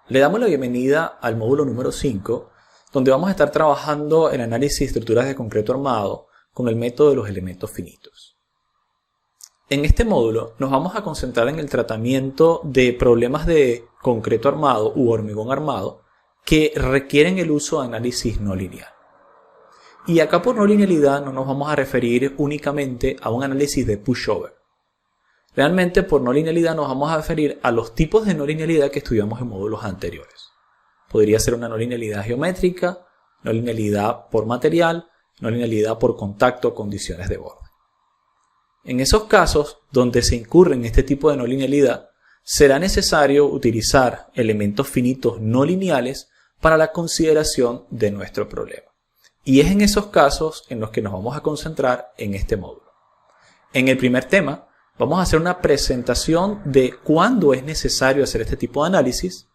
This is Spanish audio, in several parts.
Le damos la bienvenida al módulo número 5, donde vamos a estar trabajando en análisis de estructuras de concreto armado con el método de los elementos finitos. En este módulo nos vamos a concentrar en el tratamiento de problemas de concreto armado u hormigón armado que requieren el uso de análisis no lineal. Y acá por no linealidad no nos vamos a referir únicamente a un análisis de pushover. Realmente por no linealidad nos vamos a referir a los tipos de no linealidad que estudiamos en módulos anteriores. Podría ser una no linealidad geométrica, no linealidad por material, no linealidad por contacto o condiciones de borde. En esos casos donde se incurre en este tipo de no linealidad, será necesario utilizar elementos finitos no lineales para la consideración de nuestro problema. Y es en esos casos en los que nos vamos a concentrar en este módulo. En el primer tema, vamos a hacer una presentación de cuándo es necesario hacer este tipo de análisis,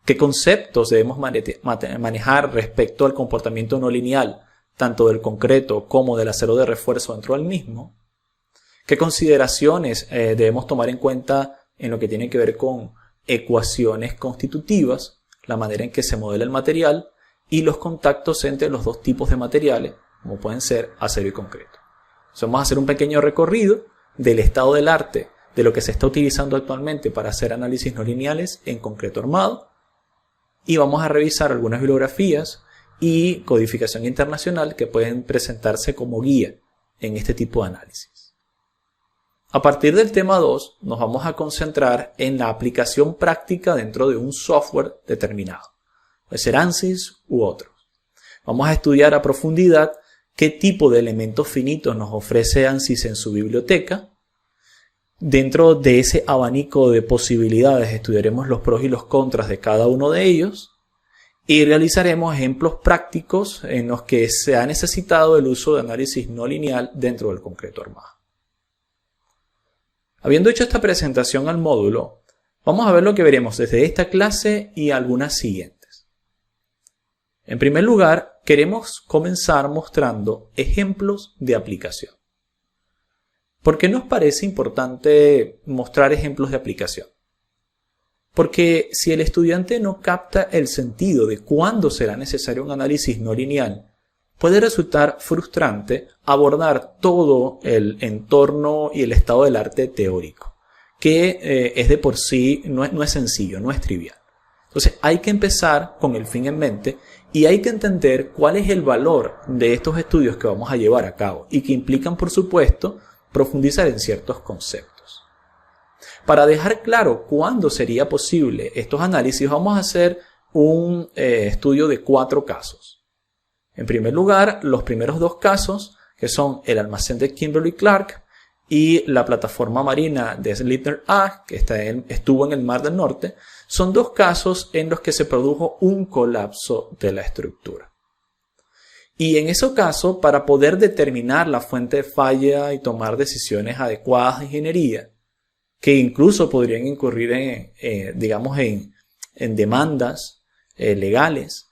qué conceptos debemos manejar respecto al comportamiento no lineal, tanto del concreto como del acero de refuerzo dentro del mismo, qué consideraciones debemos tomar en cuenta en lo que tiene que ver con ecuaciones constitutivas, la manera en que se modela el material y los contactos entre los dos tipos de materiales, como pueden ser acero y concreto. Entonces vamos a hacer un pequeño recorrido del estado del arte, de lo que se está utilizando actualmente para hacer análisis no lineales en concreto armado, y vamos a revisar algunas bibliografías y codificación internacional que pueden presentarse como guía en este tipo de análisis. A partir del tema 2 nos vamos a concentrar en la aplicación práctica dentro de un software determinado, puede ser ANSYS u otros. Vamos a estudiar a profundidad qué tipo de elementos finitos nos ofrece ANSYS en su biblioteca. Dentro de ese abanico de posibilidades estudiaremos los pros y los contras de cada uno de ellos y realizaremos ejemplos prácticos en los que se ha necesitado el uso de análisis no lineal dentro del concreto armado. Habiendo hecho esta presentación al módulo, vamos a ver lo que veremos desde esta clase y algunas siguientes. En primer lugar, queremos comenzar mostrando ejemplos de aplicación. ¿Por qué nos parece importante mostrar ejemplos de aplicación? Porque si el estudiante no capta el sentido de cuándo será necesario un análisis no lineal, puede resultar frustrante abordar todo el entorno y el estado del arte teórico, que es de por sí no es sencillo, no es trivial. Entonces hay que empezar con el fin en mente y hay que entender cuál es el valor de estos estudios que vamos a llevar a cabo y que implican, por supuesto, profundizar en ciertos conceptos. Para dejar claro cuándo sería posible estos análisis, vamos a hacer un estudio de 4 casos. En primer lugar, los primeros 2 casos, que son el almacén de Kimberly-Clark y la plataforma marina de Slither A, que estuvo en el Mar del Norte, son 2 casos en los que se produjo un colapso de la estructura. Y en ese caso, para poder determinar la fuente de falla y tomar decisiones adecuadas de ingeniería, que incluso podrían incurrir en demandas legales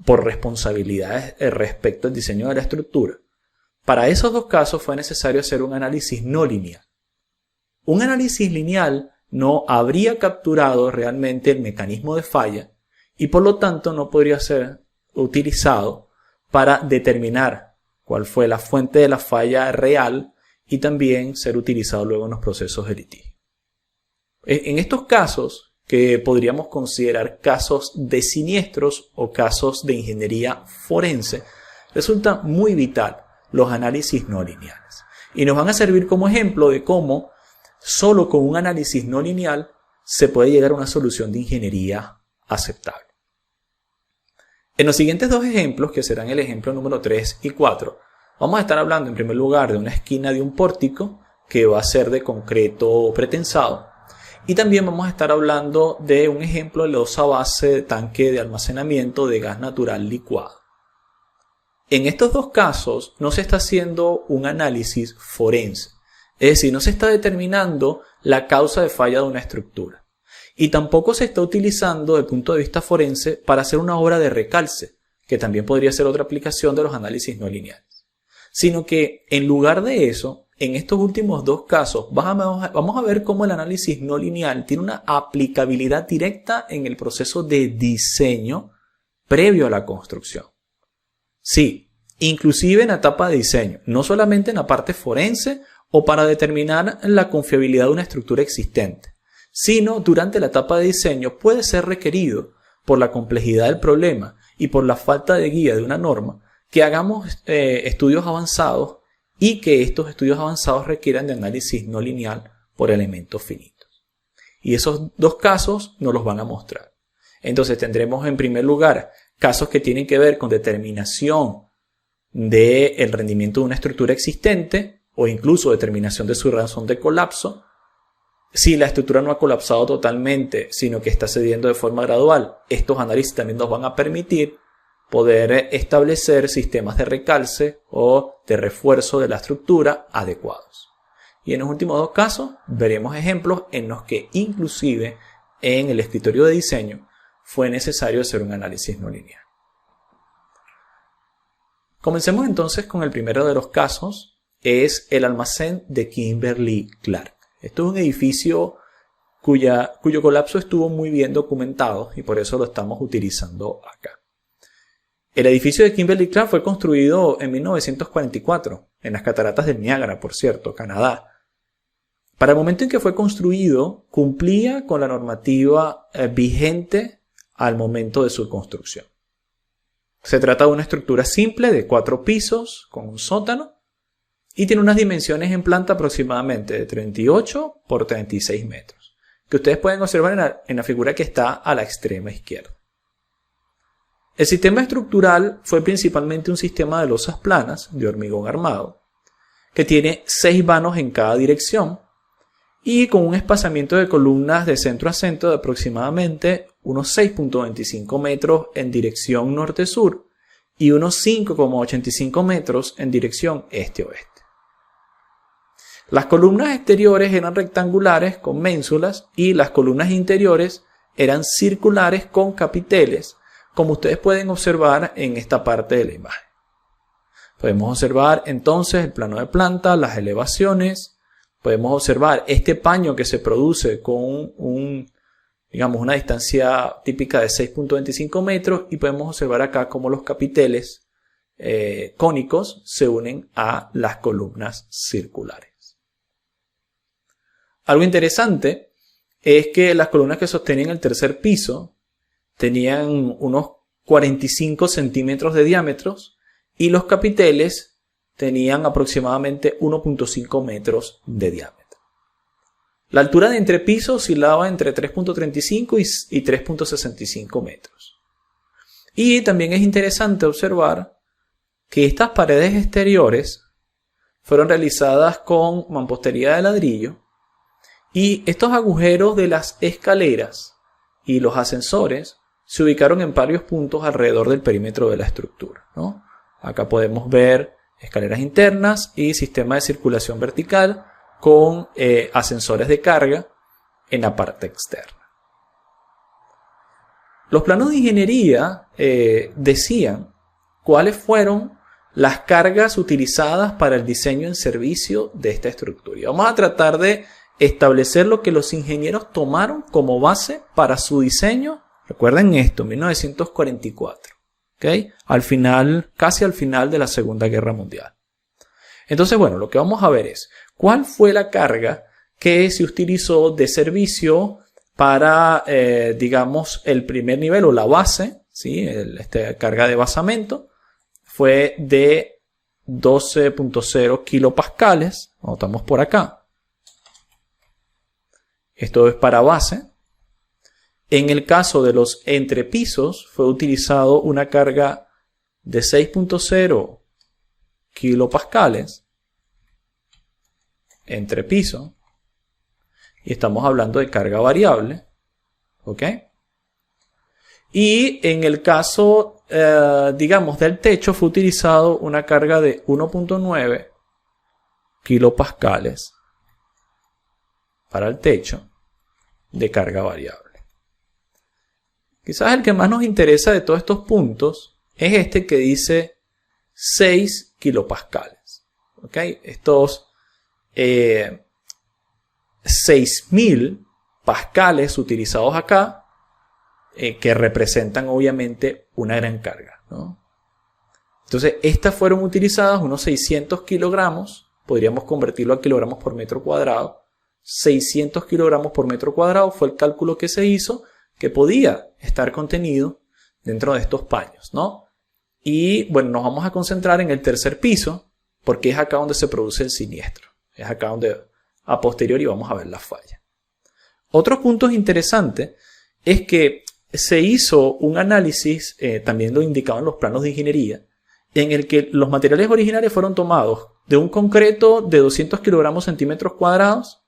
por responsabilidades respecto al diseño de la estructura, para esos 2 casos fue necesario hacer un análisis no lineal. Un análisis lineal no habría capturado realmente el mecanismo de falla y por lo tanto no podría ser utilizado para determinar cuál fue la fuente de la falla real y también ser utilizado luego en los procesos de litigio. En estos casos, que podríamos considerar casos de siniestros o casos de ingeniería forense, resulta muy vital los análisis no lineales. Y nos van a servir como ejemplo de cómo solo con un análisis no lineal se puede llegar a una solución de ingeniería aceptable. En los siguientes 2 ejemplos, que serán el ejemplo número 3 y 4, vamos a estar hablando en primer lugar de una esquina de un pórtico que va a ser de concreto pretensado y también vamos a estar hablando de un ejemplo de losa base de tanque de almacenamiento de gas natural licuado. En estos 2 casos no se está haciendo un análisis forense, es decir, no se está determinando la causa de falla de una estructura. Y tampoco se está utilizando desde el punto de vista forense para hacer una obra de recalce, que también podría ser otra aplicación de los análisis no lineales. Sino que en lugar de eso, en estos últimos dos casos vamos a ver cómo el análisis no lineal tiene una aplicabilidad directa en el proceso de diseño previo a la construcción. Sí, inclusive en la etapa de diseño, no solamente en la parte forense o para determinar la confiabilidad de una estructura existente, sino durante la etapa de diseño puede ser requerido por la complejidad del problema y por la falta de guía de una norma que hagamos estudios avanzados y que estos estudios avanzados requieran de análisis no lineal por elementos finitos. Y esos dos casos nos los van a mostrar. Entonces tendremos en primer lugar casos que tienen que ver con determinación del rendimiento de una estructura existente o incluso determinación de su razón de colapso. Si la estructura no ha colapsado totalmente, sino que está cediendo de forma gradual, estos análisis también nos van a permitir poder establecer sistemas de recalce o de refuerzo de la estructura adecuados. Y en los últimos dos casos veremos ejemplos en los que inclusive en el escritorio de diseño fue necesario hacer un análisis no lineal. Comencemos entonces con el primero de los casos, es el almacén de Kimberly-Clark. Esto es un edificio cuyo colapso estuvo muy bien documentado y por eso lo estamos utilizando acá. El edificio de Kimberly-Clark fue construido en 1944, en las cataratas del Niágara, por cierto, Canadá. Para el momento en que fue construido, cumplía con la normativa vigente al momento de su construcción. Se trata de una estructura simple de 4 pisos con un sótano y tiene unas dimensiones en planta aproximadamente de 38 por 36 metros, que ustedes pueden observar en la figura que está a la extrema izquierda. El sistema estructural fue principalmente un sistema de losas planas de hormigón armado, que tiene 6 vanos en cada dirección y con un espaciamiento de columnas de centro a centro de aproximadamente unos 6.25 metros en dirección norte-sur y unos 5,85 metros en dirección este-oeste. Las columnas exteriores eran rectangulares con ménsulas y las columnas interiores eran circulares con capiteles, como ustedes pueden observar en esta parte de la imagen. Podemos observar entonces el plano de planta, las elevaciones, podemos observar este paño que se produce con una distancia típica de 6.25 metros y podemos observar acá cómo los capiteles cónicos se unen a las columnas circulares. Algo interesante es que las columnas que sostenían el tercer piso tenían unos 45 centímetros de diámetro y los capiteles tenían aproximadamente 1.5 metros de diámetro. La altura de entrepiso oscilaba entre 3.35 y 3.65 metros. Y también es interesante observar que estas paredes exteriores fueron realizadas con mampostería de ladrillo y estos agujeros de las escaleras y los ascensores se ubicaron en varios puntos alrededor del perímetro de la estructura, ¿no? Acá podemos ver escaleras internas y sistema de circulación vertical con ascensores de carga en la parte externa. Los planos de ingeniería decían cuáles fueron las cargas utilizadas para el diseño en servicio de esta estructura. Y vamos a tratar de establecer lo que los ingenieros tomaron como base para su diseño. Recuerden esto, 1944, ¿okay? Casi al final de la Segunda Guerra Mundial. Entonces, bueno, lo que vamos a ver es cuál fue la carga que se utilizó de servicio para, el primer nivel o la base, ¿sí? Carga de basamento fue de 12.0 kilopascales, anotamos por acá. Esto es para base. En el caso de los entrepisos fue utilizado una carga de 6.0 kilopascales entrepiso. Y estamos hablando de carga variable. ¿Ok? Y en el caso, del techo fue utilizado una carga de 1.9 kilopascales para el techo de carga variable. Quizás el que más nos interesa de todos estos puntos es este que dice 6 kilopascales. ¿Okay? Estos 6.000 pascales utilizados acá, que representan obviamente una gran carga, ¿no? Entonces, estas fueron utilizadas, unos 600 kilogramos, podríamos convertirlo a kilogramos por metro cuadrado. 600 kilogramos por metro cuadrado fue el cálculo que se hizo, que podía estar contenido dentro de estos paños, ¿no? Y bueno, nos vamos a concentrar en el tercer piso, porque es acá donde se produce el siniestro. Es acá donde a posteriori vamos a ver la falla. Otro punto interesante es que se hizo un análisis, también lo indicaban los planos de ingeniería, en el que los materiales originales fueron tomados de un concreto de 200 kilogramos centímetros cuadrados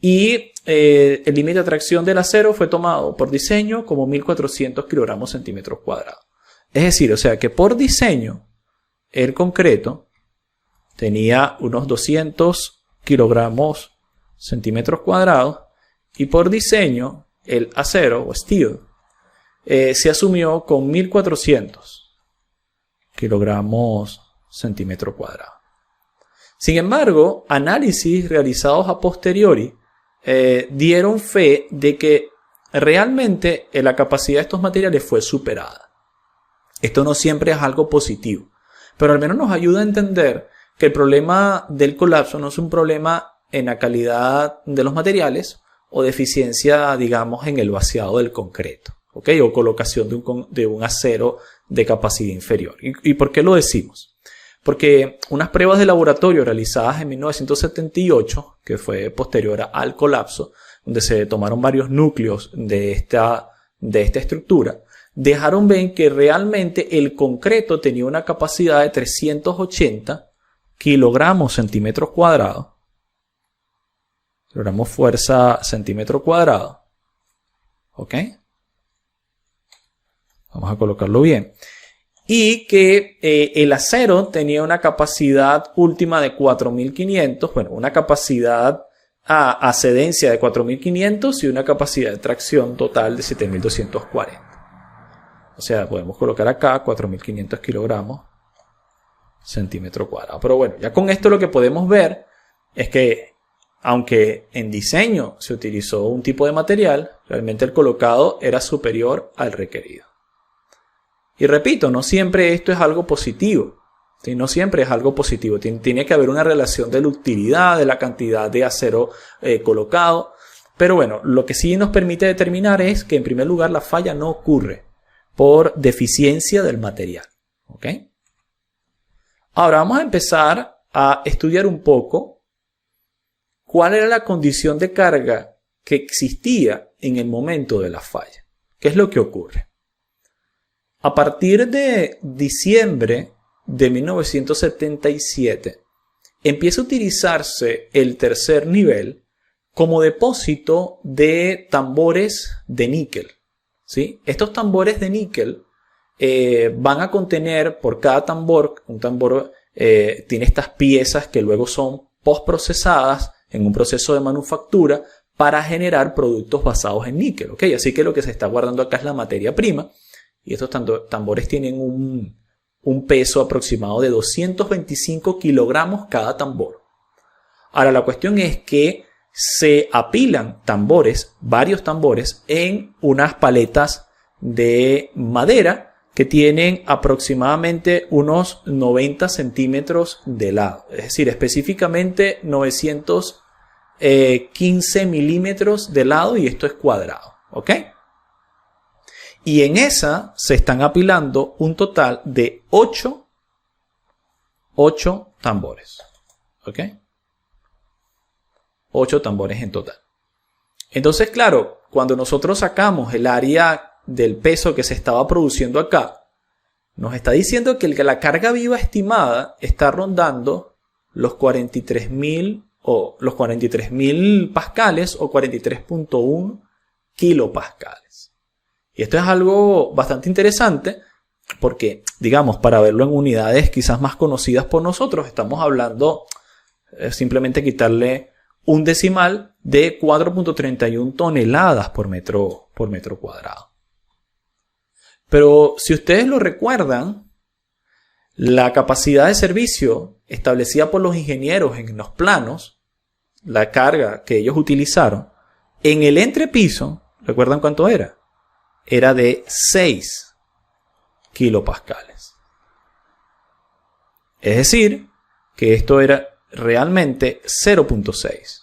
y el límite de atracción del acero fue tomado por diseño como 1400 kilogramos centímetros cuadrados. Es decir, o sea que por diseño el concreto tenía unos 200 kilogramos centímetros cuadrados y por diseño el acero o steel se asumió con 1400 kilogramos centímetro cuadrado. Sin embargo, análisis realizados a posteriori dieron fe de que realmente la capacidad de estos materiales fue superada. Esto no siempre es algo positivo, pero al menos nos ayuda a entender que el problema del colapso no es un problema en la calidad de los materiales o deficiencia, digamos, en el vaciado del concreto, ¿ok? O colocación de un acero de capacidad inferior. ¿Y por qué lo decimos? Porque unas pruebas de laboratorio realizadas en 1978, que fue posterior al colapso, donde se tomaron varios núcleos de esta estructura, dejaron ver que realmente el concreto tenía una capacidad de 380 kilogramos centímetros cuadrados. Kilogramos fuerza centímetro cuadrado. ¿Ok? Vamos a colocarlo bien. Y que el acero tenía una capacidad última de 4500, bueno, una capacidad a ascedencia de 4500 y una capacidad de tracción total de 7240. O sea, podemos colocar acá 4500 kilogramos centímetro cuadrado. Pero bueno, ya con esto lo que podemos ver es que aunque en diseño se utilizó un tipo de material, realmente el colocado era superior al requerido. Y repito, no siempre esto es algo positivo. ¿Sí? No siempre es algo positivo. Tiene que haber una relación de la utilidad, de la cantidad de acero colocado. Pero bueno, lo que sí nos permite determinar es que en primer lugar la falla no ocurre por deficiencia del material. ¿Ok? Ahora vamos a empezar a estudiar un poco cuál era la condición de carga que existía en el momento de la falla. ¿Qué es lo que ocurre? A partir de diciembre de 1977, empieza a utilizarse el tercer nivel como depósito de tambores de níquel. ¿Sí? Estos tambores de níquel van a contener por cada tambor, un tambor tiene estas piezas que luego son postprocesadas en un proceso de manufactura para generar productos basados en níquel. ¿Okay? Así que lo que se está guardando acá es la materia prima. Y estos tambores tienen un peso aproximado de 225 kilogramos cada tambor. Ahora la cuestión es que se apilan tambores, varios tambores, en unas paletas de madera que tienen aproximadamente unos 90 centímetros de lado. Es decir, específicamente 915 milímetros de lado y esto es cuadrado. ¿Ok? Y en esa se están apilando un total de 8 tambores. ¿Ok? 8 tambores en total. Entonces, claro, cuando nosotros sacamos el área del peso que se estaba produciendo acá, nos está diciendo que la carga viva estimada está rondando los 43.000 o los 43.000 pascales o 43.1 kilopascales. Y esto es algo bastante interesante porque, digamos, para verlo en unidades quizás más conocidas por nosotros, estamos hablando simplemente quitarle un decimal de 4.31 toneladas por metro cuadrado. Pero si ustedes lo recuerdan, la capacidad de servicio establecida por los ingenieros en los planos la carga que ellos utilizaron, en el entrepiso, ¿recuerdan cuánto era? Era de 6 kilopascales. Es decir, que esto era realmente 0.6,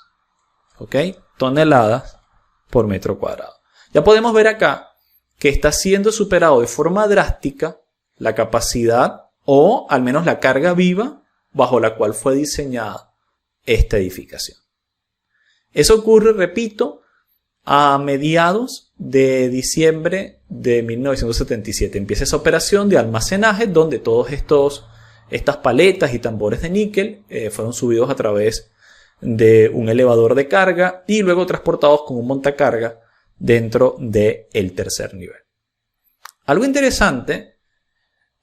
¿ok? Toneladas por metro cuadrado. Ya podemos ver acá que está siendo superado de forma drástica la capacidad o al menos la carga viva bajo la cual fue diseñada esta edificación. Eso ocurre, repito, a mediados de diciembre de 1977. Empieza esa operación de almacenaje donde todos estas paletas y tambores de níquel fueron subidos a través de un elevador de carga y luego transportados con un montacarga dentro del tercer nivel. Algo interesante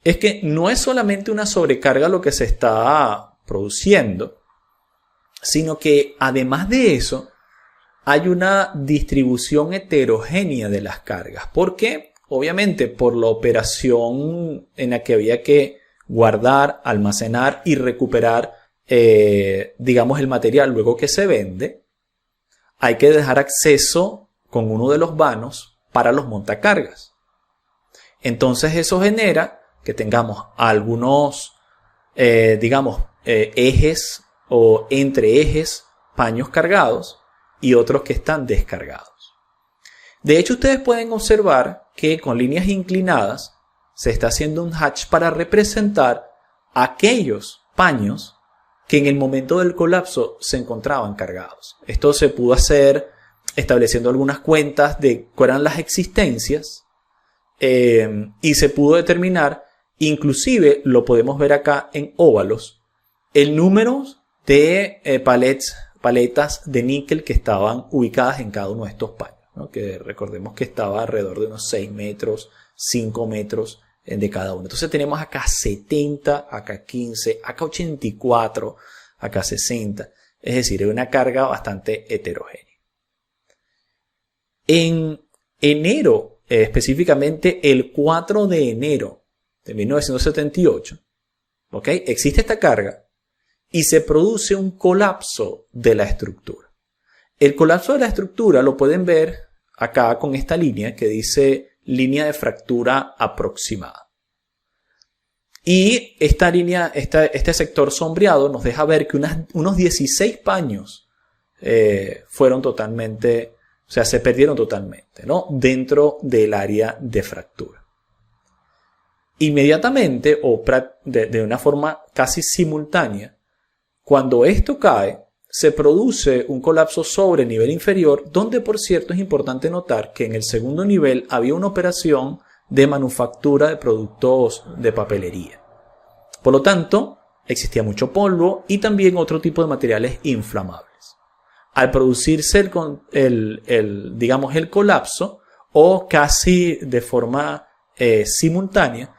es que no es solamente una sobrecarga lo que se está produciendo, sino que además de eso hay una distribución heterogénea de las cargas. ¿Por qué? Obviamente por la operación en la que había que guardar, almacenar y recuperar, digamos, el material luego que se vende. Hay que dejar acceso con uno de los vanos para los montacargas. Entonces eso genera que tengamos algunos, ejes o entre ejes, paños cargados y otros que están descargados. De hecho, ustedes pueden observar que con líneas inclinadas se está haciendo un hatch para representar aquellos paños que en el momento del colapso se encontraban cargados. Esto se pudo hacer estableciendo algunas cuentas de cuáles eran las existencias y se pudo determinar, inclusive lo podemos ver acá en óvalos, el número de paletas de níquel que estaban ubicadas en cada uno de estos paños, ¿no? Que recordemos que estaba alrededor de unos 6 metros, 5 metros de cada uno. Entonces tenemos acá 70, acá 15, acá 84, acá 60. Es decir, es una carga bastante heterogénea. En enero, específicamente el 4 de enero de 1978, ¿ok? Existe esta carga y se produce un colapso de la estructura. El colapso de la estructura lo pueden ver acá con esta línea que dice línea de fractura aproximada. Y esta línea, este sector sombreado nos deja ver que unos 16 paños fueron totalmente, o sea, se perdieron totalmente, ¿no? Dentro del área de fractura. Inmediatamente o de una forma casi simultánea, cuando esto cae, se produce un colapso sobre el nivel inferior, donde por cierto es importante notar que en el segundo nivel había una operación de manufactura de productos de papelería. Por lo tanto, existía mucho polvo y también otro tipo de materiales inflamables. Al producirse el colapso, o casi de forma simultánea,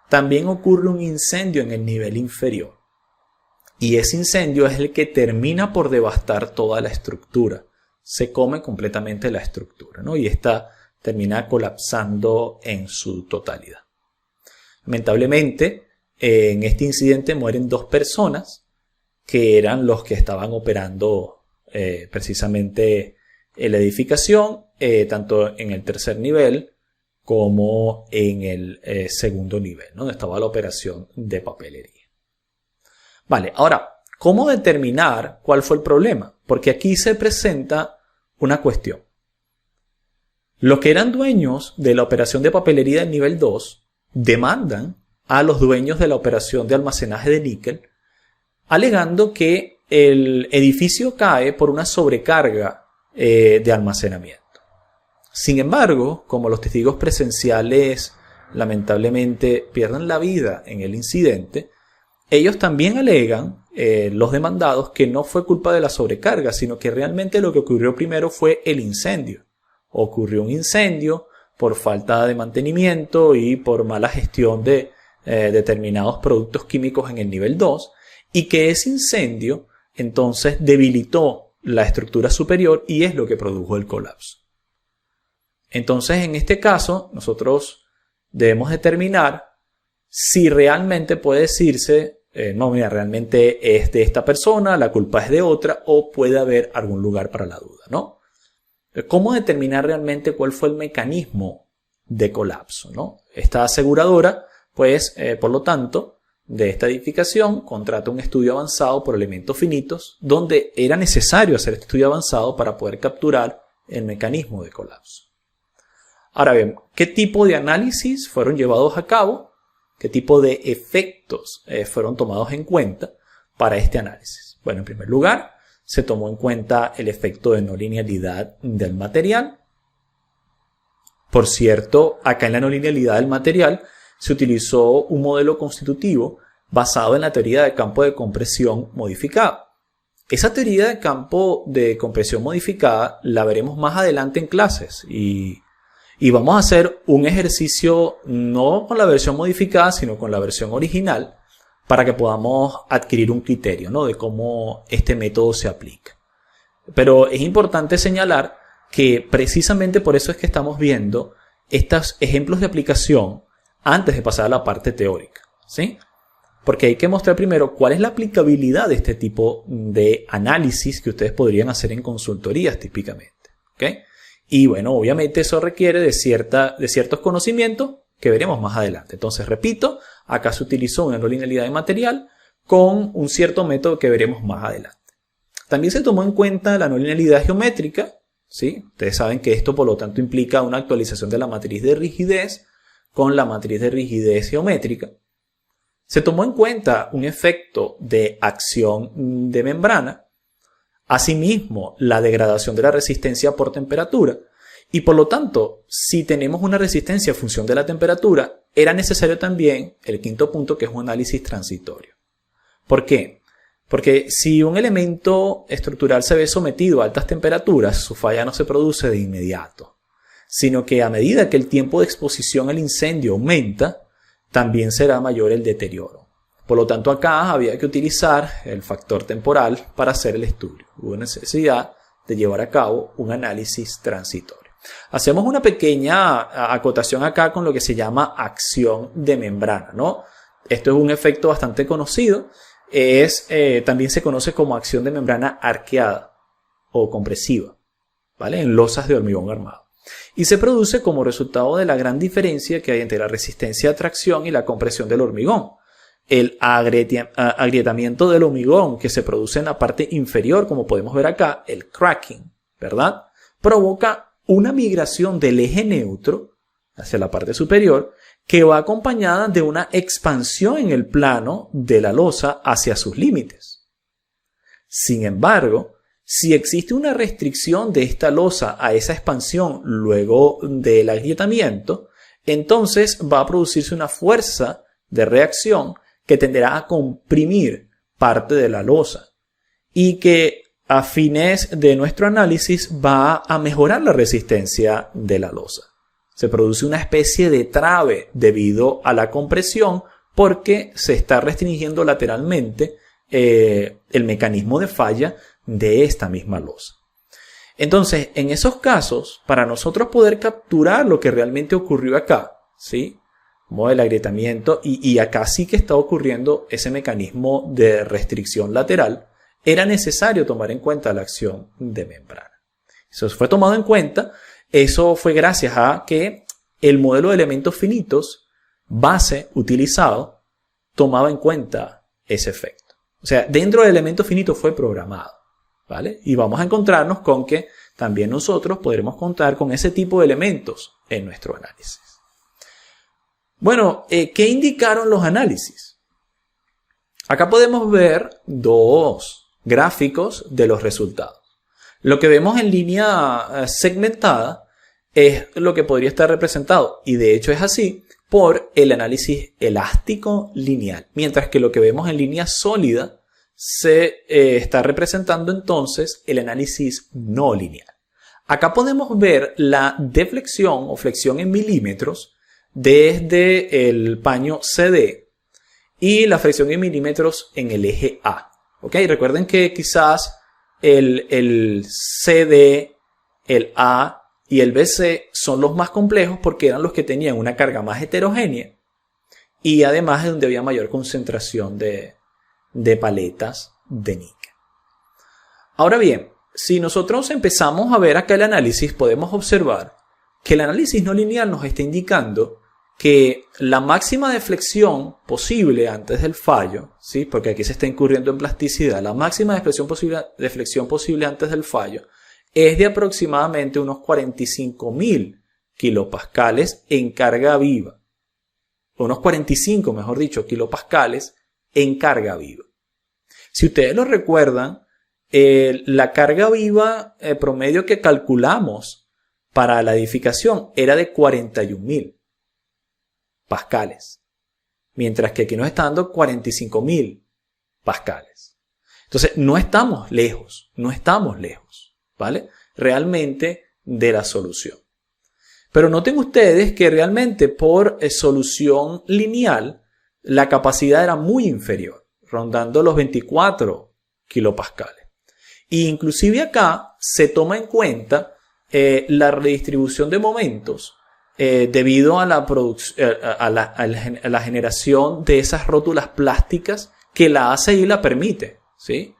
también ocurre un incendio en el nivel inferior. Y ese incendio es el que termina por devastar toda la estructura. Se come completamente la estructura, ¿no? Y esta termina colapsando en su totalidad. Lamentablemente, en este incidente mueren 2 personas que eran los que estaban operando precisamente la edificación, tanto en el tercer nivel como en el segundo nivel, ¿no? Donde estaba la operación de papelería. Vale, ahora, ¿cómo determinar cuál fue el problema? Porque aquí se presenta una cuestión. Los que eran dueños de la operación de papelería del nivel 2 demandan a los dueños de la operación de almacenaje de níquel, alegando que el edificio cae por una sobrecarga de almacenamiento. Sin embargo, como los testigos presenciales lamentablemente pierden la vida en el incidente, ellos también alegan, los demandados, que no fue culpa de la sobrecarga, sino que realmente lo que ocurrió primero fue el incendio. Ocurrió un incendio por falta de mantenimiento y por mala gestión de determinados productos químicos en el nivel 2, y que ese incendio entonces debilitó la estructura superior y es lo que produjo el colapso. Entonces, en este caso, nosotros debemos determinar si realmente puede decirse no, mira, realmente es de esta persona, la culpa es de otra, o puede haber algún lugar para la duda, ¿no? ¿Cómo determinar realmente cuál fue el mecanismo de colapso, ¿no? Esta aseguradora, pues, por lo tanto, de esta edificación, contrata un estudio avanzado por elementos finitos, donde era necesario hacer este estudio avanzado para poder capturar el mecanismo de colapso. Ahora bien, ¿qué tipo de análisis fueron llevados a cabo? ¿Qué tipo de efectos fueron tomados en cuenta para este análisis? Bueno, en primer lugar, se tomó en cuenta el efecto de no linealidad del material. Por cierto, acá en la no linealidad del material se utilizó un modelo constitutivo basado en la teoría de campo de compresión modificada. Esa teoría de campo de compresión modificada la veremos más adelante en clases y vamos a hacer un ejercicio no con la versión modificada, sino con la versión original para que podamos adquirir un criterio, ¿no?, de cómo este método se aplica. Pero es importante señalar que precisamente por eso es que estamos viendo estos ejemplos de aplicación antes de pasar a la parte teórica, ¿sí? Porque hay que mostrar primero cuál es la aplicabilidad de este tipo de análisis que ustedes podrían hacer en consultorías típicamente, ¿ok? Y bueno, obviamente eso requiere de ciertos conocimientos que veremos más adelante. Entonces, repito, acá se utilizó una no linealidad de material con un cierto método que veremos más adelante. También se tomó en cuenta la no linealidad geométrica, ¿sí? Ustedes saben que esto, por lo tanto, implica una actualización de la matriz de rigidez con la matriz de rigidez geométrica. Se tomó en cuenta un efecto de acción de membrana, asimismo la degradación de la resistencia por temperatura, y por lo tanto, si tenemos una resistencia en función de la temperatura, era necesario también el quinto punto, que es un análisis transitorio. ¿Por qué? Porque si un elemento estructural se ve sometido a altas temperaturas, su falla no se produce de inmediato, sino que a medida que el tiempo de exposición al incendio aumenta, también será mayor el deterioro. Por lo tanto, acá había que utilizar el factor temporal para hacer el estudio. Hubo necesidad de llevar a cabo un análisis transitorio. Hacemos una pequeña acotación acá con lo que se llama acción de membrana, ¿no? Esto es un efecto bastante conocido. También se conoce como acción de membrana arqueada o compresiva, ¿vale?, en losas de hormigón armado. Y se produce como resultado de la gran diferencia que hay entre la resistencia a tracción y la compresión del hormigón. El agrietamiento del hormigón que se produce en la parte inferior, como podemos ver acá, el cracking, ¿verdad?, provoca una migración del eje neutro hacia la parte superior que va acompañada de una expansión en el plano de la losa hacia sus límites. Sin embargo, si existe una restricción de esta losa a esa expansión luego del agrietamiento, entonces va a producirse una fuerza de reacción que tenderá a comprimir parte de la losa y que a fines de nuestro análisis va a mejorar la resistencia de la losa. Se produce una especie de trave debido a la compresión porque se está restringiendo lateralmente el mecanismo de falla de esta misma losa. Entonces, en esos casos, para nosotros poder capturar lo que realmente ocurrió acá, ¿sí?, como el agrietamiento, y acá sí que está ocurriendo ese mecanismo de restricción lateral, era necesario tomar en cuenta la acción de membrana. Eso fue tomado en cuenta. Eso fue gracias a que el modelo de elementos finitos base utilizado tomaba en cuenta ese efecto. O sea, dentro del elemento finito fue programado, ¿vale? Y vamos a encontrarnos con que también nosotros podremos contar con ese tipo de elementos en nuestro análisis. Bueno, ¿qué indicaron los análisis? Acá podemos ver dos gráficos de los resultados. Lo que vemos en línea segmentada es lo que podría estar representado, y de hecho es así, por el análisis elástico lineal, mientras que lo que vemos en línea sólida se está representando entonces el análisis no lineal. Acá podemos ver la deflexión o flexión en milímetros desde el paño CD y la flexión en milímetros en el eje A. ¿Ok? Recuerden que quizás el CD, el A y el BC son los más complejos porque eran los que tenían una carga más heterogénea y además es donde había mayor concentración de de paletas de níquel. Ahora bien, si nosotros empezamos a ver acá el análisis, podemos observar que el análisis no lineal nos está indicando que la máxima deflexión posible antes del fallo, ¿sí? Porque aquí se está incurriendo en plasticidad, la máxima deflexión posible antes del fallo es de aproximadamente unos 45.000 kilopascales en carga viva. Unos 45, mejor dicho, kilopascales en carga viva. Si ustedes lo recuerdan, la carga viva promedio que calculamos para la edificación era de 41.000 pascales, mientras que aquí nos está dando 45.000 pascales. Entonces, no estamos lejos, ¿vale? Realmente de la solución. Pero noten ustedes que realmente por solución lineal, la capacidad era muy inferior, rondando los 24 kilopascales. E inclusive acá se toma en cuenta la redistribución de momentos debido a la generación de esas rótulas plásticas que la ACI la permite, ¿sí?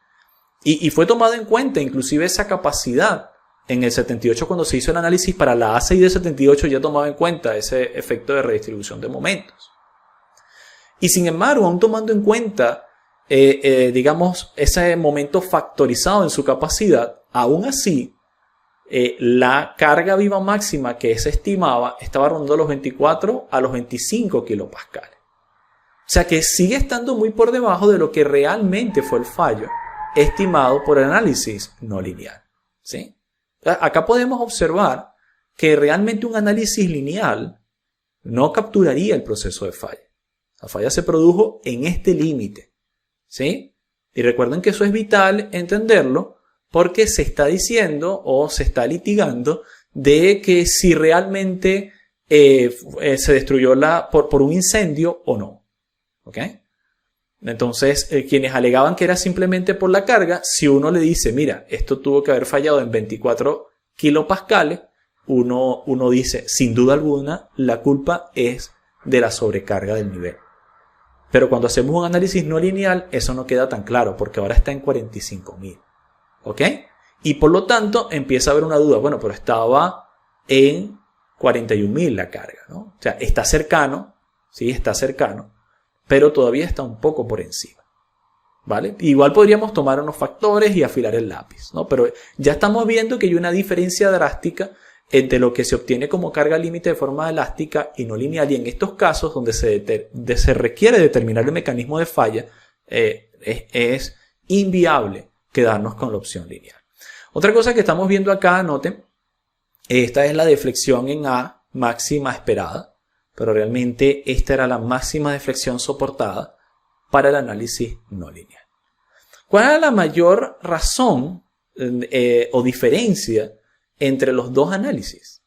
Y fue tomado en cuenta inclusive esa capacidad en el 78 cuando se hizo el análisis para la ACI de 78 ya tomaba en cuenta ese efecto de redistribución de momentos. Y sin embargo, aún tomando en cuenta digamos, ese momento factorizado en su capacidad, aún así, la carga viva máxima que se estimaba estaba rondando los 24 a los 25 kilopascales. O sea que sigue estando muy por debajo de lo que realmente fue el fallo estimado por el análisis no lineal, ¿sí? Acá podemos observar que realmente un análisis lineal no capturaría el proceso de falla. La falla se produjo en este límite, ¿sí? Y recuerden que eso es vital entenderlo porque se está diciendo o se está litigando de que si realmente se destruyó por un incendio o no. ¿Ok? Entonces, quienes alegaban que era simplemente por la carga, si uno le dice, mira, esto tuvo que haber fallado en 24 kilopascales, uno dice, sin duda alguna, la culpa es de la sobrecarga del nivel. Pero cuando hacemos un análisis no lineal, eso no queda tan claro, porque ahora está en 45.000. ¿Ok? Y por lo tanto, empieza a haber una duda. Bueno, pero estaba en 41.000 la carga, ¿no? O sea, está cercano, sí, está cercano, pero todavía está un poco por encima, ¿vale? Igual podríamos tomar unos factores y afilar el lápiz, ¿no? Pero ya estamos viendo que hay una diferencia drástica entre lo que se obtiene como carga límite de forma elástica y no lineal, y en estos casos donde se requiere determinar el mecanismo de falla, es inviable quedarnos con la opción lineal. Otra cosa que estamos viendo acá, noten, esta es la deflexión en A máxima esperada, pero realmente esta era la máxima deflexión soportada para el análisis no lineal. ¿Cuál era la mayor razón o diferencia entre los dos análisis?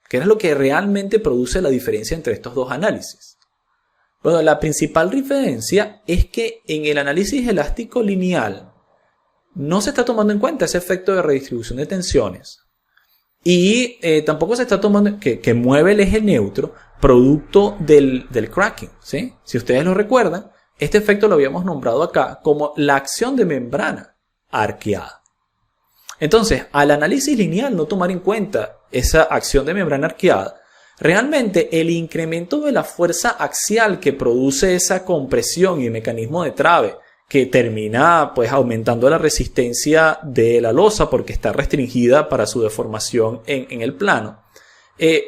¿Qué es lo que realmente produce la diferencia entre estos dos análisis? Bueno, la principal diferencia es que en el análisis elástico lineal no se está tomando en cuenta ese efecto de redistribución de tensiones. Y tampoco se está tomando que mueve el eje neutro producto del cracking, ¿sí? Si ustedes lo recuerdan, este efecto lo habíamos nombrado acá como la acción de membrana arqueada. Entonces, al análisis lineal no tomar en cuenta esa acción de membrana arqueada, realmente el incremento de la fuerza axial que produce esa compresión y el mecanismo de trave que termina pues aumentando la resistencia de la losa porque está restringida para su deformación en el plano,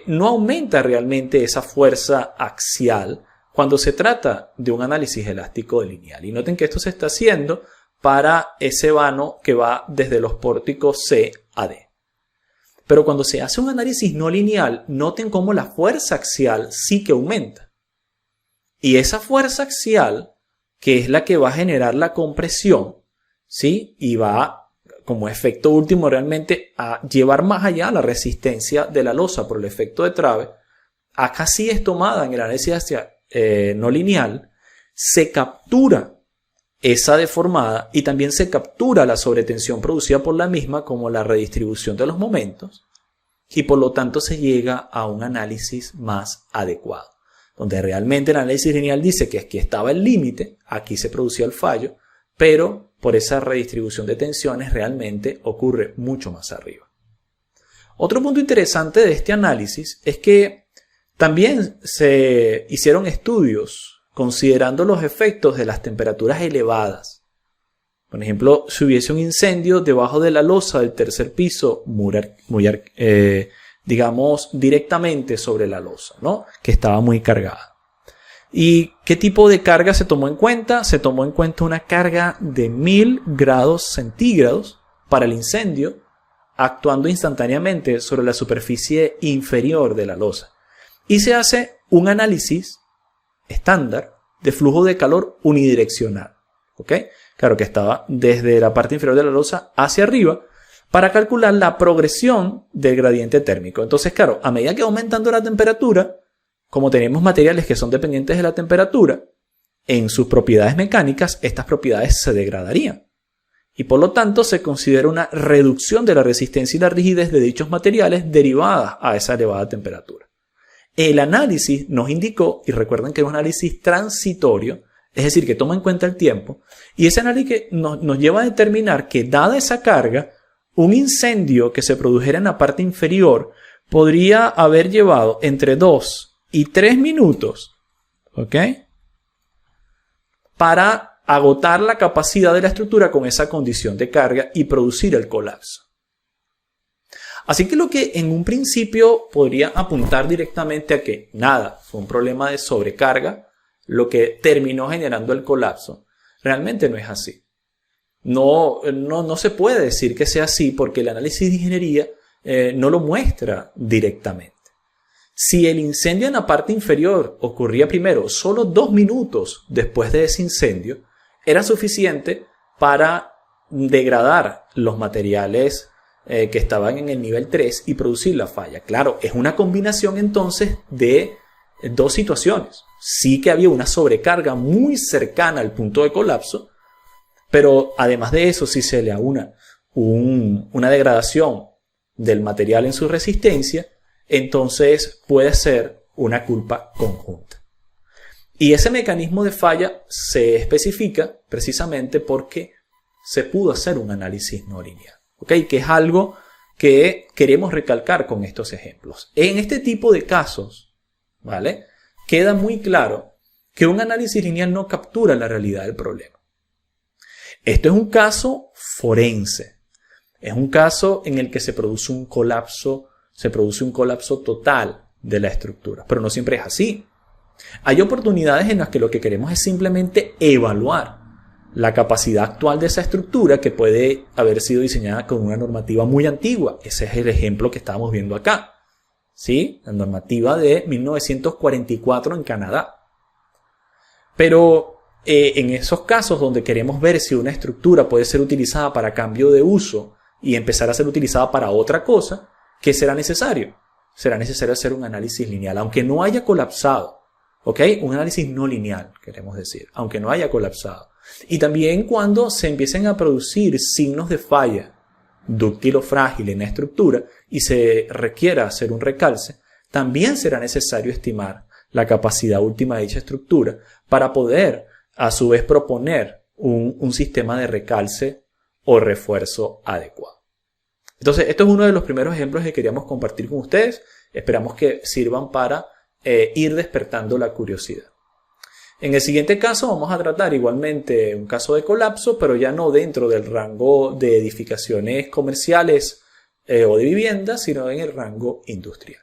no aumenta realmente esa fuerza axial cuando se trata de un análisis elástico lineal. Y noten que esto se está haciendo para ese vano que va desde los pórticos C a D. Pero cuando se hace un análisis no lineal, noten cómo la fuerza axial sí que aumenta. Y esa fuerza axial, que es la que va a generar la compresión, ¿sí? Y va, como efecto último, realmente a llevar más allá la resistencia de la losa por el efecto de trave, acá sí es tomada en el análisis no lineal, se captura esa deformada y también se captura la sobretensión producida por la misma como la redistribución de los momentos y por lo tanto se llega a un análisis más adecuado, donde realmente el análisis lineal dice que aquí estaba el límite, aquí se producía el fallo, pero por esa redistribución de tensiones realmente ocurre mucho más arriba. Otro punto interesante de este análisis es que también se hicieron estudios considerando los efectos de las temperaturas elevadas. Por ejemplo, si hubiese un incendio debajo de la losa del tercer piso, digamos directamente sobre la losa, ¿no? Que estaba muy cargada. ¿Y qué tipo de carga se tomó en cuenta? Se tomó en cuenta una carga de 1000 grados centígrados para el incendio, actuando instantáneamente sobre la superficie inferior de la losa. Y se hace un análisis estándar de flujo de calor unidireccional. ¿Ok? Claro que estaba desde la parte inferior de la losa hacia arriba para calcular la progresión del gradiente térmico. Entonces, claro, a medida que va aumentando la temperatura, como tenemos materiales que son dependientes de la temperatura, en sus propiedades mecánicas, estas propiedades se degradarían. Y por lo tanto, se considera una reducción de la resistencia y la rigidez de dichos materiales derivadas a esa elevada temperatura. El análisis nos indicó, y recuerden que es un análisis transitorio, es decir, que toma en cuenta el tiempo, y ese análisis nos lleva a determinar que, dada esa carga, un incendio que se produjera en la parte inferior podría haber llevado entre 2 y 3 minutos, ¿ok?, para agotar la capacidad de la estructura con esa condición de carga y producir el colapso. Así que lo que en un principio podría apuntar directamente a que nada, fue un problema de sobrecarga, lo que terminó generando el colapso, realmente no es así. No se puede decir que sea así porque el análisis de ingeniería no lo muestra directamente. Si el incendio en la parte inferior ocurría primero solo 2 minutos después de ese incendio, era suficiente para degradar los materiales que estaban en el nivel 3 y producir la falla. Claro, es una combinación entonces de dos situaciones. Sí que había una sobrecarga muy cercana al punto de colapso, pero además de eso, si se le aúna una degradación del material en su resistencia, entonces puede ser una culpa conjunta. Y ese mecanismo de falla se especifica precisamente porque se pudo hacer un análisis no lineal, ¿ok? Que es algo que queremos recalcar con estos ejemplos. En este tipo de casos, ¿vale?, queda muy claro que un análisis lineal no captura la realidad del problema. Esto es un caso forense. Es un caso en el que se produce un colapso total de la estructura, pero no siempre es así. Hay oportunidades en las que lo que queremos es simplemente evaluar la capacidad actual de esa estructura que puede haber sido diseñada con una normativa muy antigua. Ese es el ejemplo que estábamos viendo acá, ¿sí? La normativa de 1944 en Canadá. Pero en esos casos donde queremos ver si una estructura puede ser utilizada para cambio de uso y empezar a ser utilizada para otra cosa, ¿qué será necesario? Será necesario hacer un análisis lineal, aunque no haya colapsado. ¿Ok? Un análisis no lineal, queremos decir, aunque no haya colapsado. Y también cuando se empiecen a producir signos de falla dúctil o frágil en la estructura y se requiera hacer un recalce, también será necesario estimar la capacidad última de dicha estructura para poder, a su vez, proponer un sistema de recalce o refuerzo adecuado. Entonces, esto es uno de los primeros ejemplos que queríamos compartir con ustedes. Esperamos que sirvan para ir despertando la curiosidad. En el siguiente caso vamos a tratar igualmente un caso de colapso, pero ya no dentro del rango de edificaciones comerciales o de viviendas, sino en el rango industrial.